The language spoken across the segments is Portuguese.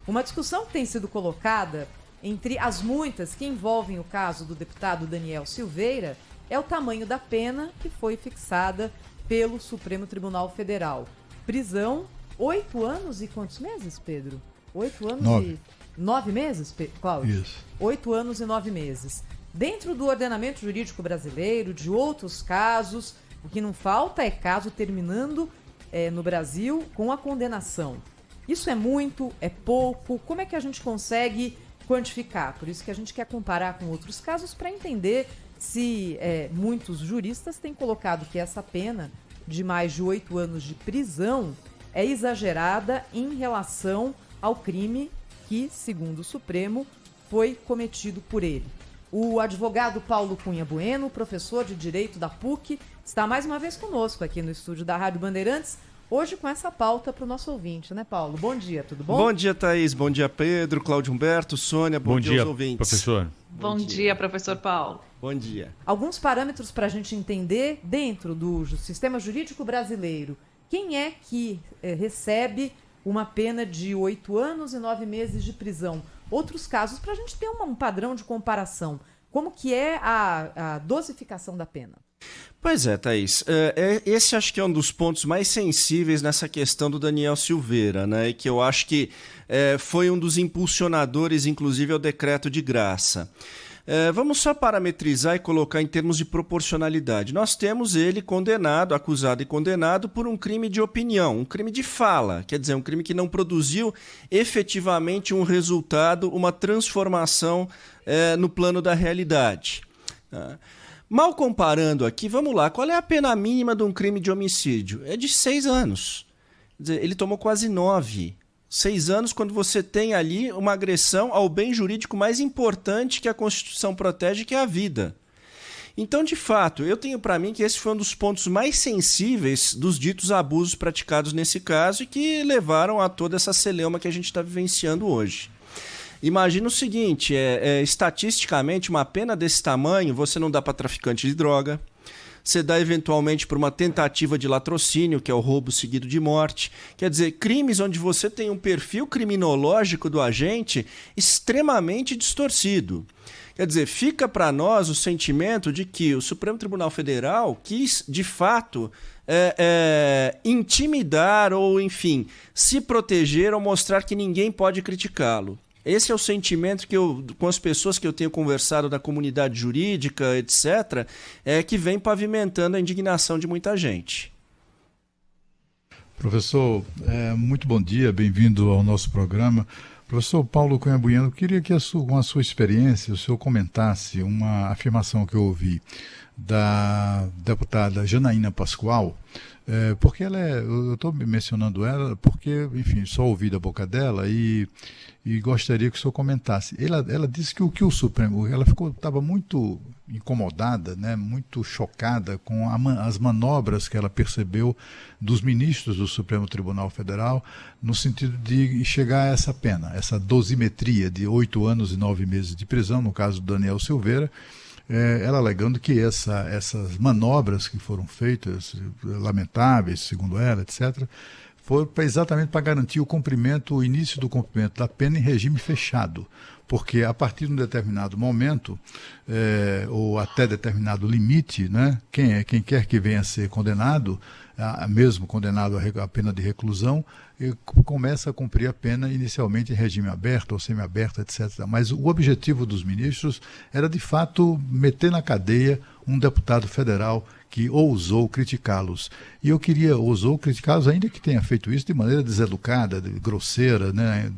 Uma discussão que tem sido colocada entre as muitas que envolvem o caso do deputado Daniel Silveira é o tamanho da pena que foi fixada pelo Supremo Tribunal Federal. Prisão, 8 anos e quantos meses, Pedro? 8 anos 9. e 9 meses, Cláudio? Isso. 8 anos e 9 meses. Dentro do ordenamento jurídico brasileiro, de outros casos, o que não falta é caso terminando no Brasil com a condenação. Isso é muito? É pouco? Como é que a gente consegue quantificar? Por isso que a gente quer comparar com outros casos para entender se muitos juristas têm colocado que essa pena de mais de 8 anos de prisão é exagerada em relação ao crime que, segundo o Supremo, foi cometido por ele. O advogado Paulo Cunha Bueno, professor de Direito da PUC, está mais uma vez conosco aqui no estúdio da Rádio Bandeirantes, hoje com essa pauta para o nosso ouvinte, né, Paulo? Bom dia, tudo bom? Bom dia, Thaís. Bom dia, Pedro, Cláudio Humberto, Sônia. Bom dia aos ouvintes. Professor. Bom dia, professor Paulo. Bom dia. Alguns parâmetros para a gente entender dentro do sistema jurídico brasileiro. Quem é que recebe uma pena de 8 anos e 9 meses de prisão? Outros casos, para a gente ter um padrão de comparação. Como que é a dosificação da pena? Pois é, Thaís. Esse acho que é um dos pontos mais sensíveis nessa questão do Daniel Silveira, né? E que eu acho que foi um dos impulsionadores, inclusive, ao decreto de graça. Vamos só parametrizar e colocar em termos de proporcionalidade. Nós temos ele condenado, acusado e condenado por um crime de opinião, um crime de fala, quer dizer, um crime que não produziu efetivamente um resultado, uma transformação no plano da realidade. Mal comparando aqui, vamos lá, qual é a pena mínima de um crime de homicídio? É de 6 anos. Quer dizer, ele tomou quase 9. 6 anos quando você tem ali uma agressão ao bem jurídico mais importante que a Constituição protege, que é a vida. Então, de fato, eu tenho para mim que esse foi um dos pontos mais sensíveis dos ditos abusos praticados nesse caso e que levaram a toda essa celeuma que a gente está vivenciando hoje. Imagina o seguinte, estatisticamente, uma pena desse tamanho você não dá para traficante de droga, você dá eventualmente por uma tentativa de latrocínio, que é o roubo seguido de morte. Quer dizer, crimes onde você tem um perfil criminológico do agente extremamente distorcido. Quer dizer, fica para nós o sentimento de que o Supremo Tribunal Federal quis, de fato, intimidar ou, enfim, se proteger ou mostrar que ninguém pode criticá-lo. Esse é o sentimento que com as pessoas que eu tenho conversado da comunidade jurídica, etc., que vem pavimentando a indignação de muita gente. Professor, muito bom dia, bem-vindo ao nosso programa. Professor Paulo Cunha Bueno, eu queria que com a sua experiência o senhor comentasse uma afirmação que eu ouvi da deputada Janaína Pascoal, porque eu estou mencionando ela porque, enfim, só ouvi da boca dela e gostaria que o senhor comentasse. Ela disse que o Supremo, ela estava muito incomodada, né, muito chocada com as manobras que ela percebeu dos ministros do Supremo Tribunal Federal no sentido de chegar a essa pena, essa dosimetria de 8 anos e 9 meses de prisão, no caso do Daniel Silveira, ela alegando que essas manobras que foram feitas, lamentáveis, segundo ela, etc., foram exatamente para garantir o início do cumprimento da pena em regime fechado, porque a partir de um determinado momento, ou até determinado limite, né, quem quer que venha a ser condenado, mesmo condenado à pena de reclusão, começa a cumprir a pena inicialmente em regime aberto ou semiaberto, etc. Mas o objetivo dos ministros era, de fato, meter na cadeia um deputado federal que ousou criticá-los. E ousou criticá-los, ainda que tenha feito isso de maneira deseducada, grosseira, né?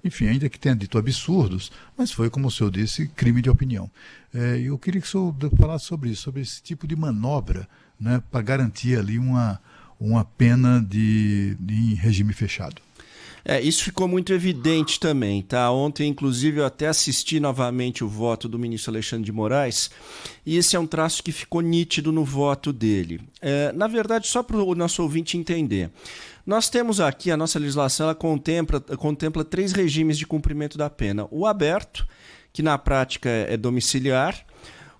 Enfim, ainda que tenha dito absurdos, mas foi, como o senhor disse, crime de opinião. Eu queria que o senhor falasse sobre isso, sobre esse tipo de manobra, né, para garantir ali uma pena em regime fechado. Isso ficou muito evidente também, tá? Ontem, inclusive, eu até assisti novamente o voto do ministro Alexandre de Moraes, e esse é um traço que ficou nítido no voto dele. Na verdade, só para o nosso ouvinte entender, nós temos aqui, a nossa legislação, ela contempla 3 regimes de cumprimento da pena. O aberto, que na prática é domiciliar,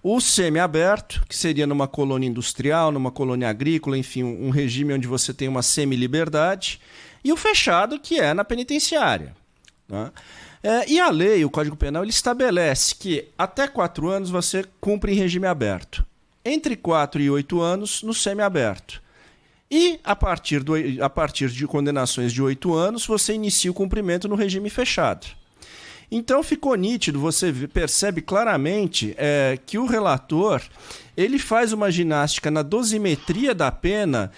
o semiaberto, que seria numa colônia industrial, numa colônia agrícola, enfim, um regime onde você tem uma semi-liberdade, e o fechado, que é na penitenciária. Tá? E a lei, o Código Penal, ele estabelece que até 4 anos você cumpre em regime aberto. Entre 4 e 8 anos, no semiaberto. E a partir de condenações de 8 anos, você inicia o cumprimento no regime fechado. Então ficou nítido, você percebe claramente que o relator ele faz uma ginástica na dosimetria da pena,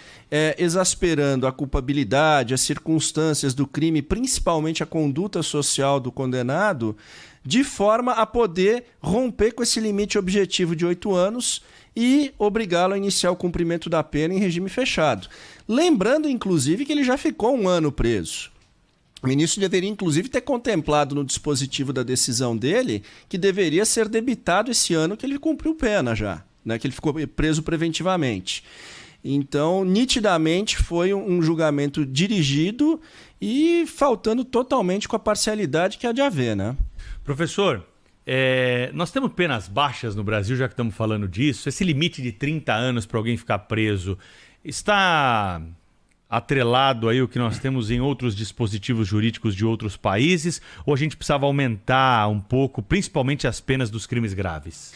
exasperando a culpabilidade, as circunstâncias do crime, principalmente a conduta social do condenado, de forma a poder romper com esse limite objetivo de 8 anos e obrigá-lo a iniciar o cumprimento da pena em regime fechado. Lembrando, inclusive, que ele já ficou 1 ano preso. O ministro deveria, inclusive, ter contemplado no dispositivo da decisão dele que deveria ser debitado esse ano que ele cumpriu pena já, né? Que ele ficou preso preventivamente. Então, nitidamente, foi um julgamento dirigido e faltando totalmente com a parcialidade que há de haver, né? Professor, nós temos penas baixas no Brasil, já que estamos falando disso. Esse limite de 30 anos para alguém ficar preso está atrelado aí o que nós temos em outros dispositivos jurídicos de outros países, ou a gente precisava aumentar um pouco, principalmente as penas dos crimes graves?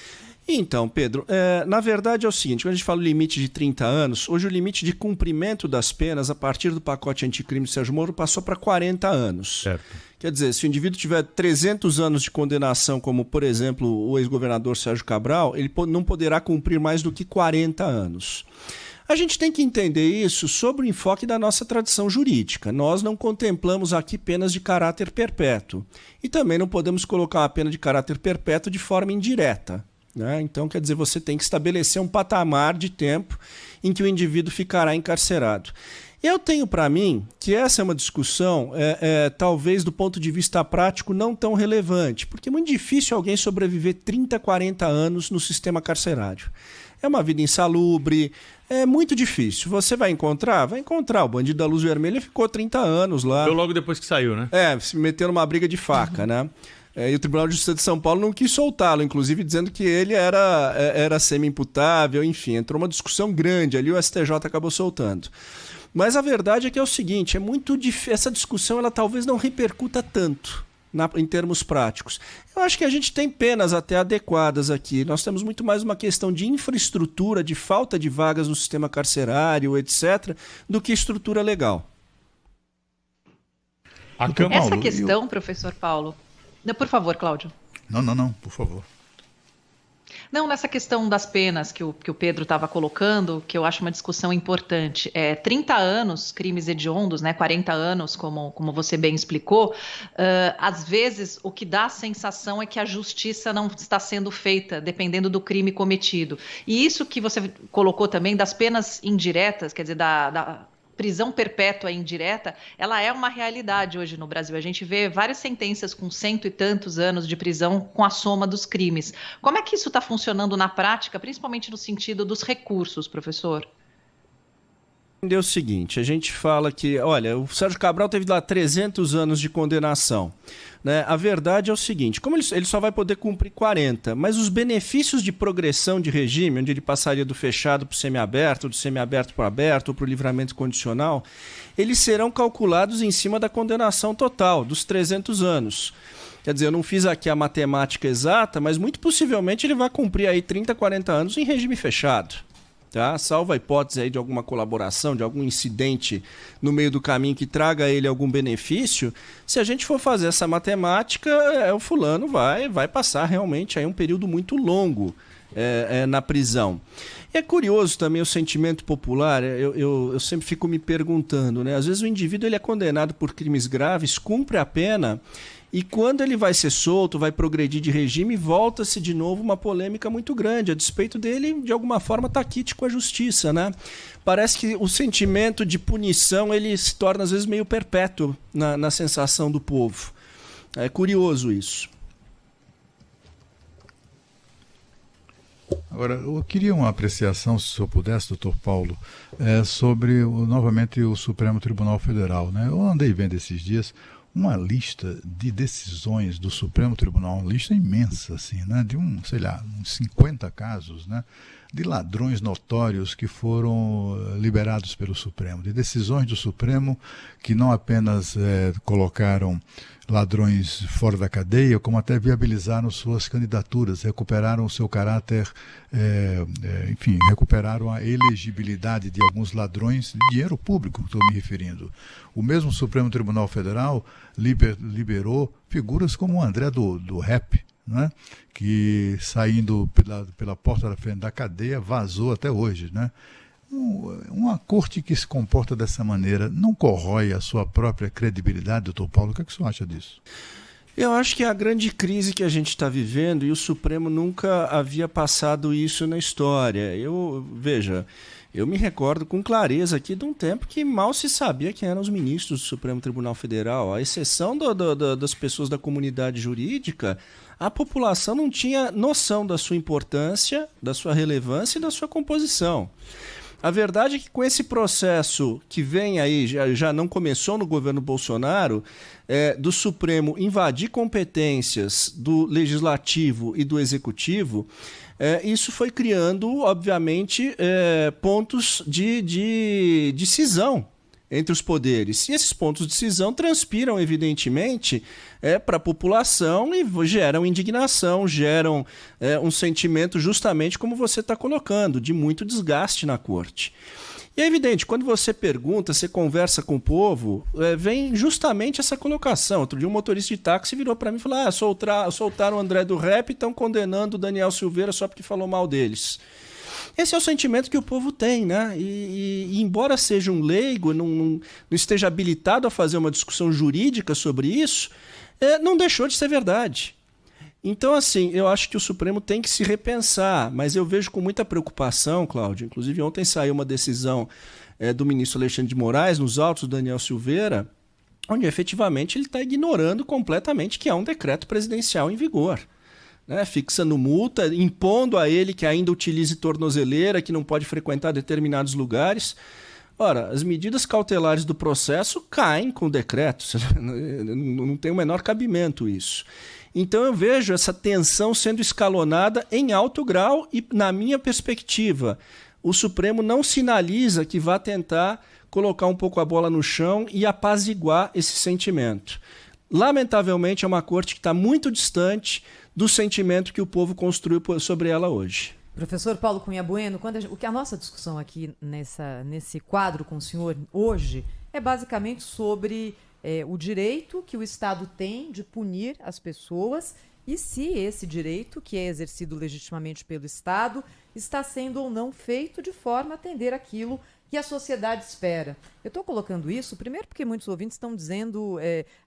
Então, Pedro, na verdade é o seguinte, quando a gente fala o limite de 30 anos, hoje o limite de cumprimento das penas a partir do pacote anticrime de Sérgio Moro passou para 40 anos. Certo. Quer dizer, se o indivíduo tiver 300 anos de condenação, como, por exemplo, o ex-governador Sérgio Cabral, ele não poderá cumprir mais do que 40 anos. A gente tem que entender isso sobre o enfoque da nossa tradição jurídica. Nós não contemplamos aqui penas de caráter perpétuo. E também não podemos colocar uma pena de caráter perpétuo de forma indireta, né? Então, quer dizer, você tem que estabelecer um patamar de tempo em que o indivíduo ficará encarcerado. Eu tenho para mim que essa é uma discussão, talvez do ponto de vista prático, não tão relevante, porque é muito difícil alguém sobreviver 30, 40 anos no sistema carcerário. É uma vida insalubre, é muito difícil. Você vai encontrar? Vai encontrar. O bandido da luz vermelha ficou 30 anos lá. Foi logo depois que saiu, né? Se meteu numa briga de faca, né? E o Tribunal de Justiça de São Paulo não quis soltá-lo, inclusive dizendo que ele era semi-imputável, enfim. Entrou uma discussão grande ali, o STJ acabou soltando. Mas a verdade é que é o seguinte, é muito difícil, essa discussão ela talvez não repercuta tanto em termos práticos. Eu acho que a gente tem penas até adequadas aqui. Nós temos muito mais uma questão de infraestrutura, de falta de vagas no sistema carcerário, etc., do que estrutura legal. Essa questão, professor Paulo... Não, por favor, Cláudio. Não, por favor. Não, nessa questão das penas que o Pedro estava colocando, que eu acho uma discussão importante. 30 anos, crimes hediondos, né, 40 anos, como você bem explicou, às vezes o que dá a sensação é que a justiça não está sendo feita, dependendo do crime cometido. E isso que você colocou também das penas indiretas, quer dizer, da prisão perpétua indireta, ela é uma realidade hoje no Brasil. A gente vê várias sentenças com 100 e tantos anos de prisão com a soma dos crimes. Como é que isso está funcionando na prática, principalmente no sentido dos recursos, professor? É o seguinte, a gente fala que, olha, o Sérgio Cabral teve lá 300 anos de condenação, né? A verdade é o seguinte, como ele só vai poder cumprir 40, mas os benefícios de progressão de regime, onde ele passaria do fechado para o semiaberto, do semiaberto para o aberto, ou para o livramento condicional, eles serão calculados em cima da condenação total, dos 300 anos. Quer dizer, eu não fiz aqui a matemática exata, mas muito possivelmente ele vai cumprir aí 30, 40 anos em regime fechado. Tá? Salvo a hipótese aí de alguma colaboração, de algum incidente no meio do caminho que traga a ele algum benefício, se a gente for fazer essa matemática, o fulano vai passar realmente aí um período muito longo na prisão. E é curioso também o sentimento popular, eu sempre fico me perguntando, né? Às vezes o indivíduo ele é condenado por crimes graves, cumpre a pena, e quando ele vai ser solto, vai progredir de regime, volta-se de novo uma polêmica muito grande, a despeito dele, de alguma forma, tá quite com a justiça, né? Parece que o sentimento de punição ele se torna, às vezes, meio perpétuo na sensação do povo. É curioso isso. Agora, eu queria uma apreciação, se o senhor pudesse, doutor Paulo, sobre, novamente, o Supremo Tribunal Federal, né? Eu andei vendo esses dias uma lista de decisões do Supremo Tribunal, uma lista imensa, assim, né, de uns 50 casos, né, de ladrões notórios que foram liberados pelo Supremo, de decisões do Supremo que não apenas colocaram ladrões fora da cadeia, como até viabilizaram suas candidaturas, recuperaram o seu caráter, enfim, recuperaram a elegibilidade de alguns ladrões de dinheiro público, estou me referindo. O mesmo Supremo Tribunal Federal liberou figuras como o André do Rap, né? Que saindo pela porta da frente da cadeia vazou até hoje, né? Uma corte que se comporta dessa maneira não corrói a sua própria credibilidade, doutor Paulo? O que é que o senhor acha disso? Eu acho que é a grande crise que a gente está vivendo, e o Supremo nunca havia passado isso na história. Veja, eu me recordo com clareza aqui de um tempo que mal se sabia quem eram os ministros do Supremo Tribunal Federal. À exceção das pessoas da comunidade jurídica, a população não tinha noção da sua importância, da sua relevância e da sua composição. A verdade é que com esse processo que vem aí, já não começou no governo Bolsonaro, do Supremo invadir competências do Legislativo e do Executivo, isso foi criando, obviamente, pontos de cisão entre os poderes. E esses pontos de cisão transpiram, evidentemente, para a população e geram indignação, geram um sentimento, justamente como você está colocando, de muito desgaste na corte. E é evidente, quando você pergunta, você conversa com o povo, vem justamente essa colocação. Outro dia um motorista de táxi virou para mim e falou: soltaram o André do Rap e estão condenando o Daniel Silveira só porque falou mal deles. Esse é o sentimento que o povo tem, né? E embora seja um leigo, não esteja habilitado a fazer uma discussão jurídica sobre isso, não deixou de ser verdade. Então, assim, eu acho que o Supremo tem que se repensar, mas eu vejo com muita preocupação, Cláudio. Inclusive, ontem saiu uma decisão do ministro Alexandre de Moraes, nos autos do Daniel Silveira, onde efetivamente ele está ignorando completamente que há um decreto presidencial em vigor. Fixando multa, impondo a ele que ainda utilize tornozeleira, que não pode frequentar determinados lugares. Ora, as medidas cautelares do processo caem com o decreto, não tem o menor cabimento isso. Então eu vejo essa tensão sendo escalonada em alto grau e, na minha perspectiva, o Supremo não sinaliza que vai tentar colocar um pouco a bola no chão e apaziguar esse sentimento. Lamentavelmente, é uma corte que está muito distante do sentimento que o povo construiu sobre ela hoje. Professor Paulo Cunha Bueno, a nossa discussão aqui nesse quadro com o senhor hoje é basicamente sobre o direito que o Estado tem de punir as pessoas e se esse direito, que é exercido legitimamente pelo Estado, está sendo ou não feito de forma a atender aquilo que a sociedade espera. Eu estou colocando isso, primeiro porque muitos ouvintes estão dizendo,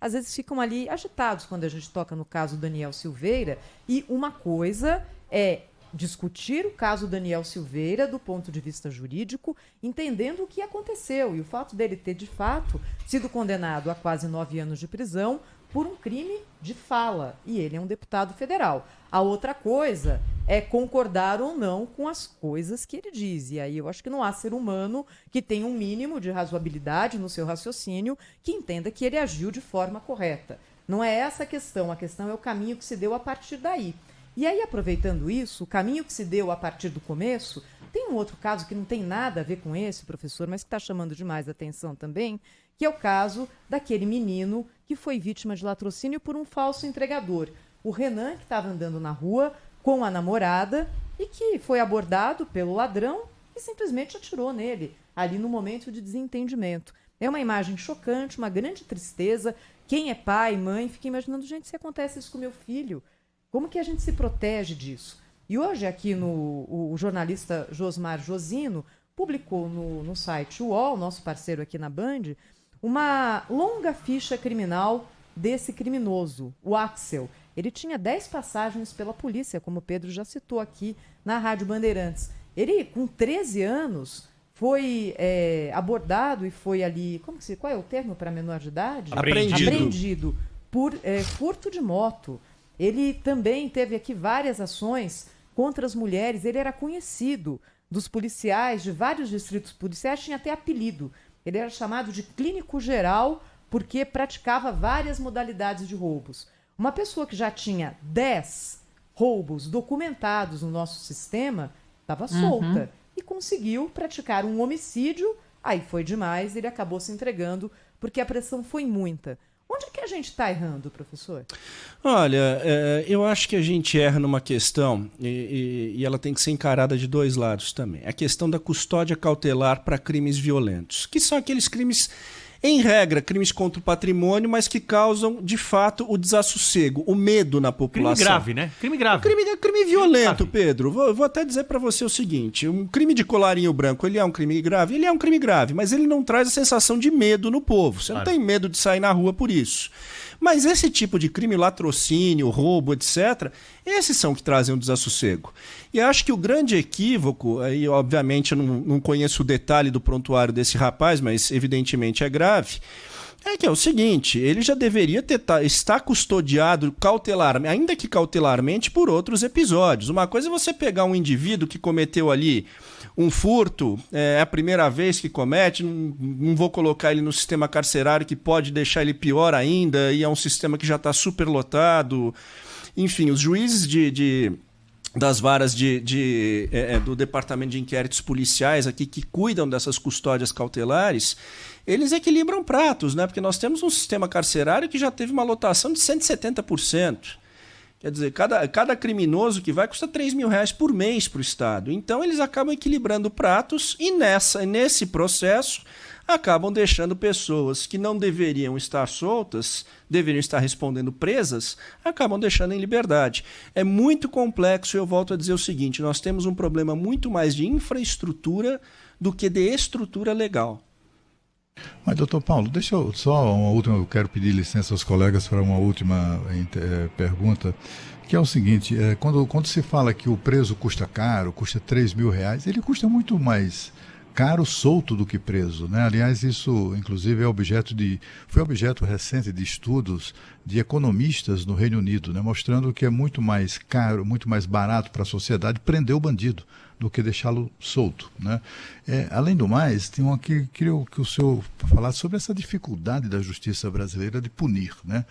às vezes ficam ali agitados quando a gente toca no caso Daniel Silveira, e uma coisa é discutir o caso Daniel Silveira do ponto de vista jurídico, entendendo o que aconteceu e o fato dele ter, de fato, sido condenado a quase 9 anos de prisão por um crime de fala, e ele é um deputado federal. A outra coisa é concordar ou não com as coisas que ele diz, e aí eu acho que não há ser humano que tenha um mínimo de razoabilidade no seu raciocínio que entenda que ele agiu de forma correta. Não é essa a questão é o caminho que se deu a partir daí. E aí, aproveitando isso, o caminho que se deu a partir do começo, tem um outro caso que não tem nada a ver com esse, professor, mas que está chamando demais a atenção também, que é o caso daquele menino que foi vítima de latrocínio por um falso entregador. O Renan, que estava andando na rua com a namorada e que foi abordado pelo ladrão e simplesmente atirou nele, ali no momento de desentendimento. É uma imagem chocante, uma grande tristeza. Quem é pai, mãe, fica imaginando, gente, se acontece isso com meu filho, como que a gente se protege disso? E hoje aqui o jornalista Josmar Josino publicou no site UOL, nosso parceiro aqui na Band, uma longa ficha criminal desse criminoso, o Axel. Ele tinha 10 passagens pela polícia, como o Pedro já citou aqui na Rádio Bandeirantes. Ele, com 13 anos, foi abordado e foi ali... Qual é o termo para menor de idade? Apreendido por furto de moto. Ele também teve aqui várias ações contra as mulheres. Ele era conhecido dos policiais, de vários distritos policiais, tinha até apelido. Ele era chamado de clínico geral porque praticava várias modalidades de roubos. Uma pessoa que já tinha 10 roubos documentados no nosso sistema estava solta e conseguiu praticar um homicídio. Aí foi demais, ele acabou se entregando porque a pressão foi muita. Onde é que a gente está errando, professor? Olha, eu acho que a gente erra numa questão, e ela tem que ser encarada de dois lados também. A questão da custódia cautelar para crimes violentos, que são aqueles crimes, em regra, crimes contra o patrimônio, mas que causam, de fato, o desassossego, o medo na população. Crime grave, né? Crime grave. Crime violento, grave. Pedro. Vou até dizer para você o seguinte, um crime de colarinho branco, ele é um crime grave? Ele é um crime grave, mas ele não traz a sensação de medo no povo. Você não tem medo de sair na rua por isso. Mas esse tipo de crime, latrocínio, roubo, etc., esses são que trazem um desassossego. E acho que o grande equívoco, aí obviamente eu não conheço o detalhe do prontuário desse rapaz, mas evidentemente é grave, é que é o seguinte, ele já deveria estar custodiado cautelarmente, ainda que cautelarmente, por outros episódios. Uma coisa é você pegar um indivíduo que cometeu ali um furto, é a primeira vez que comete, não vou colocar ele no sistema carcerário que pode deixar ele pior ainda, e é um sistema que já está superlotado. Enfim, os juízes das varas do Departamento de Inquéritos Policiais aqui que cuidam dessas custódias cautelares, eles equilibram pratos, né? Porque nós temos um sistema carcerário que já teve uma lotação de 170%. Quer dizer, cada criminoso que vai custa R$3.000 por mês para o Estado. Então eles acabam equilibrando pratos e nesse processo acabam deixando pessoas que não deveriam estar soltas, deveriam estar respondendo presas, acabam deixando em liberdade. É muito complexo e eu volto a dizer o seguinte, nós temos um problema muito mais de infraestrutura do que de estrutura legal. Mas, doutor Paulo, deixa eu só uma última, eu quero pedir licença aos colegas para uma última pergunta, que é o seguinte, quando se fala que o preso custa caro, custa R$3.000, ele custa muito mais caro solto do que preso, né? Aliás, isso inclusive foi objeto recente de estudos de economistas no Reino Unido, né? Mostrando que é muito mais caro, muito mais barato para a sociedade prender o bandido do que deixá-lo solto, né? Além do mais, tem queria que o senhor falasse sobre essa dificuldade da justiça brasileira de punir, né?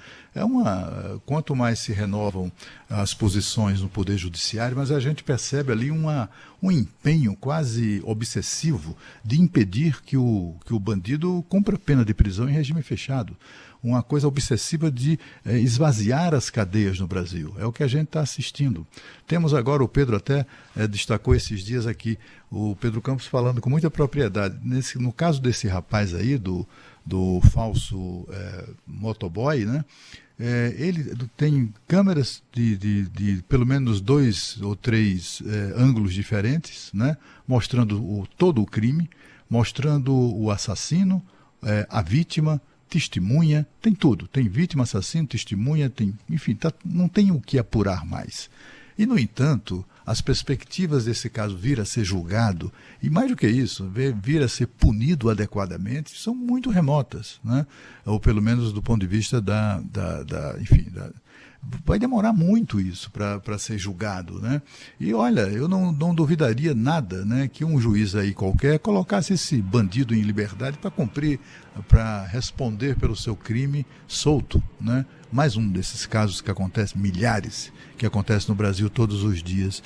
Quanto mais se renovam as posições no Poder Judiciário, mas a gente percebe ali um empenho quase obsessivo de impedir que o bandido cumpra pena de prisão em regime fechado. Uma coisa obsessiva de esvaziar as cadeias no Brasil. É o que a gente está assistindo. Temos agora, o Pedro até destacou esses dias aqui, o Pedro Campos falando com muita propriedade. No caso desse rapaz aí, do falso motoboy, né? Ele tem câmeras de pelo menos 2 ou 3 ângulos diferentes, né? Mostrando todo o crime, mostrando o assassino, a vítima, testemunha, tem tudo. Tem vítima, assassino, testemunha, enfim, não tem o que apurar mais. E, no entanto, as perspectivas desse caso vir a ser julgado, e mais do que isso, vir a ser punido adequadamente, são muito remotas, né? Ou pelo menos do ponto de vista vai demorar muito isso para ser julgado, né? E olha, eu não duvidaria nada, né, que um juiz aí qualquer colocasse esse bandido em liberdade para cumprir, para responder pelo seu crime solto, né? Mais um desses casos que acontecem, milhares, que acontecem no Brasil todos os dias.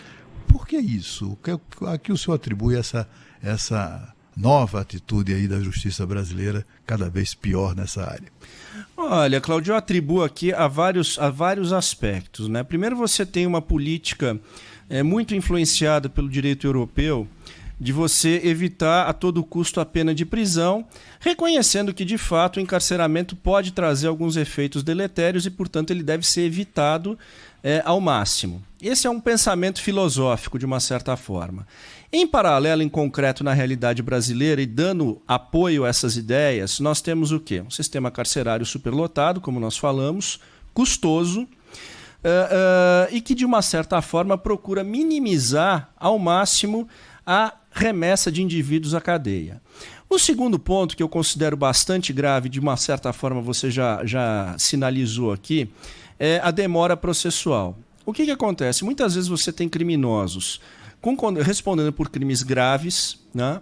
Por que isso? A que o senhor atribui essa nova atitude aí da justiça brasileira, cada vez pior nessa área? Olha, Cláudio, eu atribuo aqui a vários aspectos, né? Primeiro, você tem uma política muito influenciada pelo direito europeu de você evitar a todo custo a pena de prisão, reconhecendo que, de fato, o encarceramento pode trazer alguns efeitos deletérios e, portanto, ele deve ser evitado ao máximo. Esse é um pensamento filosófico, de uma certa forma. Em paralelo, em concreto, na realidade brasileira, e dando apoio a essas ideias, nós temos o quê? Um sistema carcerário superlotado, como nós falamos, custoso, e que, de uma certa forma, procura minimizar ao máximo a remessa de indivíduos à cadeia. O segundo ponto, que eu considero bastante grave, de uma certa forma você já sinalizou aqui, é a demora processual. O que acontece? Muitas vezes você tem criminosos respondendo por crimes graves, né?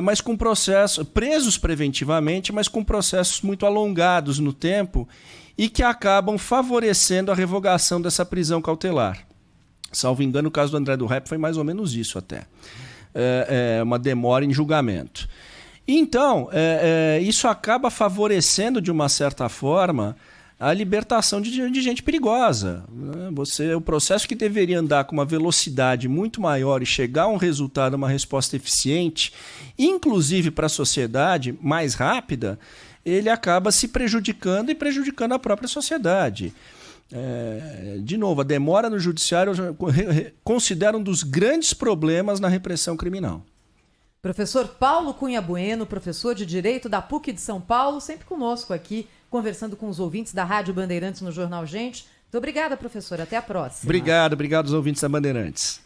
Mas com processos presos preventivamente, mas com processos muito alongados no tempo e que acabam favorecendo a revogação dessa prisão cautelar. Salvo engano, o caso do André do Rep foi mais ou menos isso até. Uma demora em julgamento. Então, isso acaba favorecendo, de uma certa forma, a libertação de gente perigosa. O processo que deveria andar com uma velocidade muito maior e chegar a um resultado, uma resposta eficiente, inclusive para a sociedade, mais rápida, ele acaba se prejudicando e prejudicando a própria sociedade. De novo, a demora no judiciário eu considero um dos grandes problemas na repressão criminal. Professor Paulo Cunha Bueno, professor de Direito da PUC de São Paulo, sempre conosco aqui, conversando com os ouvintes da Rádio Bandeirantes no Jornal Gente. Muito obrigada, professor. Até a próxima. Obrigado aos ouvintes da Bandeirantes.